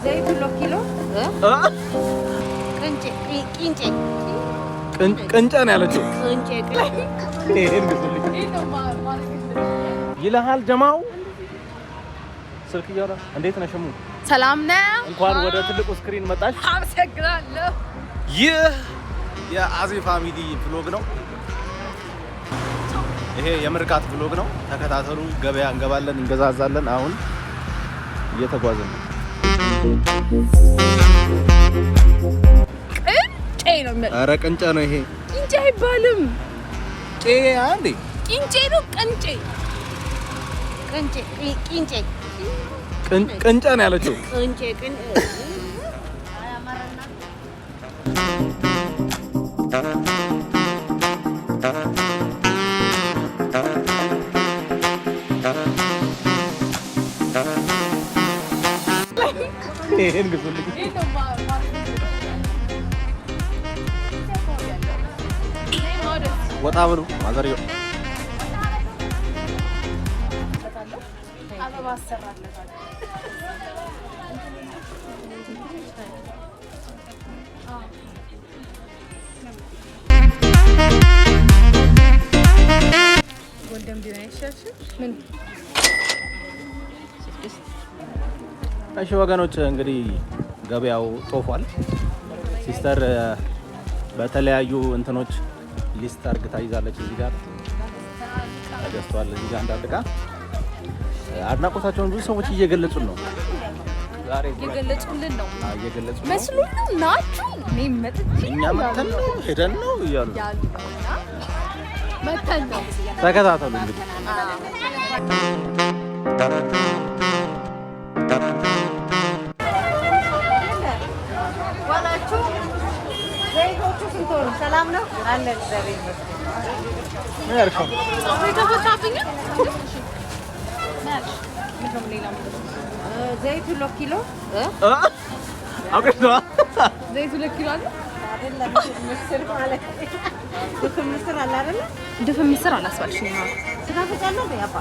ዘይቱ ኪሎ ቅንጨ ነው ያለችው። ይልሃል ጀማው ስልክ እያወራ እንዴት ነሽ? እሙ ሰላም ነው። እንኳን ወደ ትልቁ ስክሪን መጣሽ። አመሰግናለሁ። ይህ የአዚ ፋሚሊ ብሎግ ነው። ይሄ የምርቃት ብሎግ ነው። ተከታተሉ። ገበያ እንገባለን፣ እንገዛዛለን። አሁን እየተጓዝን ነው። ቅንጬ ነው የሚለው። ኧረ ቅንጨ ነው ይሄ። ቅንጬ አይባልም። ጬ አንዴ ቅንጬ ነው። ቅንጬ ቅንጨ ነው ያለችው። ይሄን ግዙልኝ። ወጣ ብሎ ማዘሪዮ እሺ ወገኖች እንግዲህ ገበያው ጦፏል። ሲስተር በተለያዩ እንትኖች ሊስት አርግታ ይዛለች። እዚህ ጋር ተገዝቷል። እዚህ ጋር እንዳልቃ አድናቆታቸውን ብዙ ሰዎች እየገለጹን ነው። ዛሬ እየገለጹልን ነው። እየገለጹ መስሉን ናችሁ። እኛ መተን ነው ሄደን ነው እያሉ መተን ነው። ተከታተሉ እንግዲህ ዋላችሁ። ዘይቶቹ ስንት ሆኑ? ሰላም ነው አለ እግዚአብሔር ይመስገን። ያርካው ዘይቱ ኪሎ አውቀሽዋ ዘይቱ ኪሎ አለ አይደለም? ምስር ማለት ድፍን ምስር አለ አይደለ? ድፍን ምስር አላስባልሽኝ ነው። ትናፍቃለህ እንዴ አባ?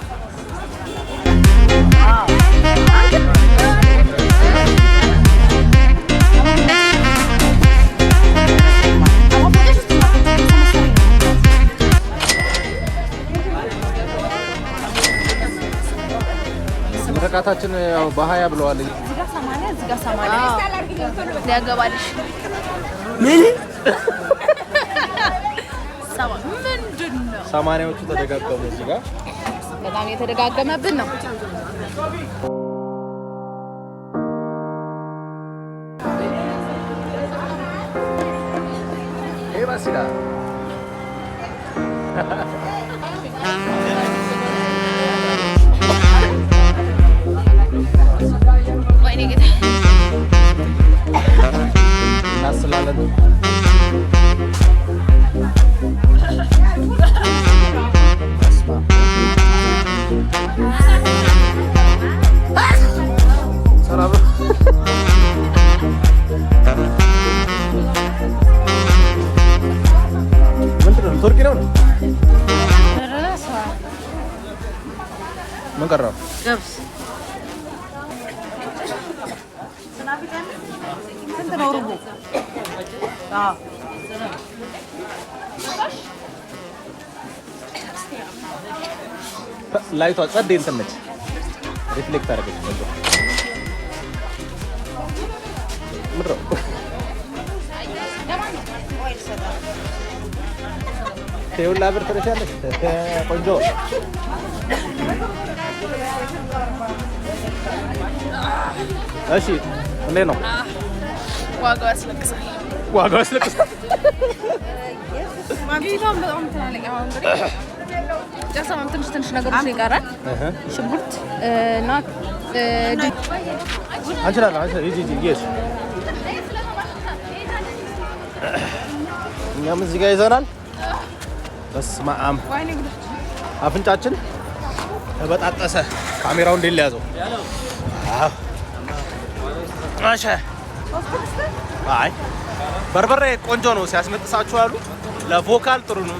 ምርቃታችን ያው በ20 ብለዋል። እዚህ ጋር 80 እዚህ ጋር 80 ሊያገባልሽ ምን ሰባ ምንድነው? 80ዎቹ ተደጋገሙ። እዚህ ጋር በጣም የተደጋገመብን ነው። ይሄ ባሲላ ወይኔ ጌታ እናስላለን። ሰላም ምንድን ነው? ቱርኪ ነው? ምን ቀረው? ገብስ ስንት ነው ሩቡ? ላይቷ ጸዴ እንትን ነች። ሪፍሌክት አደረገች። ምድረው ሁላ ብር ትረሻለች። ቆንጆ እሺ፣ እንዴት ነው? ዋጋው ያስለቅሳል። ዋጋው ያስለቅሳል። ጌታም በጣም ትላለኝ። አሁን እንግዲህ ጨርሰናል። ትንሽ ነገሮች ይቀራል። ሽንኩርት እና አንችላለን። እኛም እዚህ ጋር ይዘናል። በስመ አብ አፍንጫችን ተበጣጠሰ። ካሜራው እንዴት ሊያዘው? አዎ ማሻ አይ በርበሬ ቆንጆ ነው ሲያስነጥሳችሁ አሉ። ለቮካል ጥሩ ነው።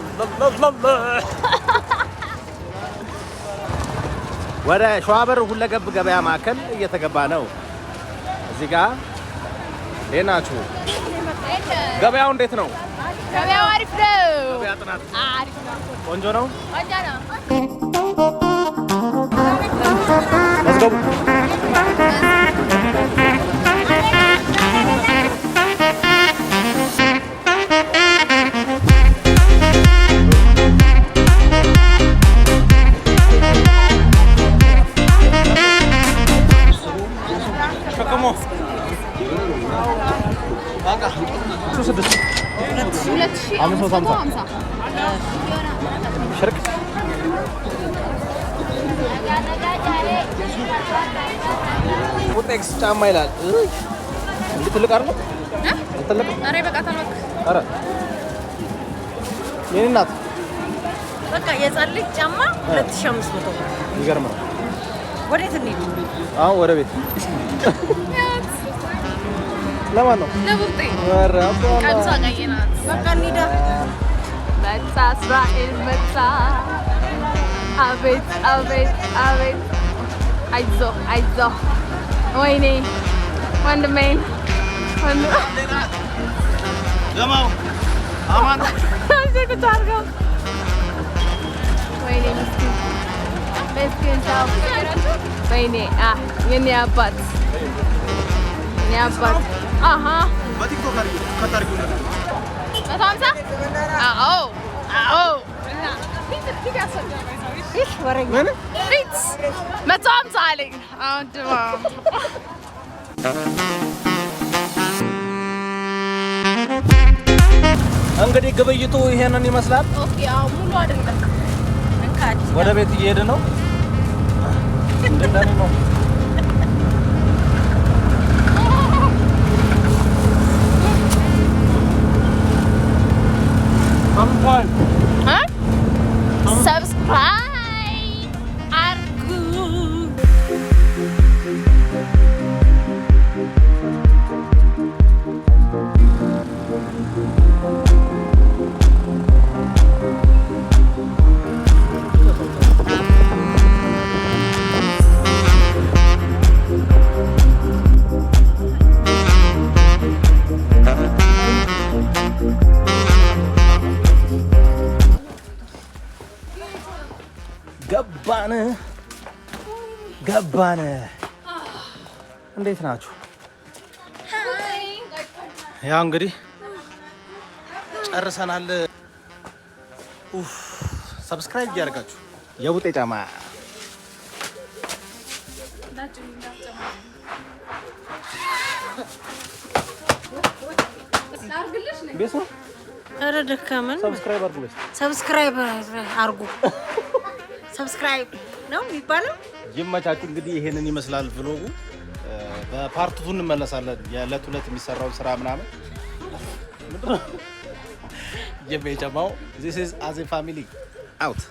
ወደ ሸዋበር ሁለገብ ገበያ ማዕከል እየተገባ ነው። እዚህ ጋር ናችሁ። ገበያው እንዴት ነው? ገበያው አሪፍ ነው። ገበያ ጥናት አሪፍ ነው። ቆንጆ ነው። ቆንጆ ነው። አስገቡ። ቁጤክስ ጫማ ይላል። እንዴ ትልቅ አይደል? ትልቅ አሬ በቃ ተመክ። አረ የኔ እናት በቃ የጻን ልጅ ጫማ 2500 ብር። ይገርም ነው። ወዴት እንሂድ? አሁን ወደ ቤት። ለማን ነው? ለቡጤ። ወራ ቀምሳ ቀይናት። በቃ እንሂድ። መጣ እስራኤል መጣ። አቤት አቤት አቤት። አይዞህ አይዞህ። ወይኔ ወንድሜን ገማው አማን ቁጭ አድርገው። ወይኔ ምስኪን ምስኪን ሰው። ወይኔ የኔ አባት የኔ አባት። በቲክቶክ ከታርጉ ነው 150? አዎ አዎ። ፊት 150 አለኝ። እንግዲህ ግብይቱ ይሄንን ይመስላል። ኦኬ አዎ፣ ሙሉ አይደለም። ወደ ቤት እየሄደ ነው። እንደኔ ነው። ሰብስክራይብ አድርጉ። ገባን። እንዴት ናችሁ? ያው እንግዲህ ጨርሰናል። ሰብስክራይብ እያደረጋችሁ የቡጤ ጫማ ቤት ነው። ኧረ ደከመን። ሰብስክራይብ አድርጉ። ሰብስክራይብ አድርጉ። ሰብስክራይብ ነው የሚባለው። ይመቻችሁ። እንግዲህ ይሄንን ይመስላል vlog። በፓርት 2 እንመለሳለን። የዕለት ዕለት የሚሰራው ስራ ምናምን የቤተማው this is as a family out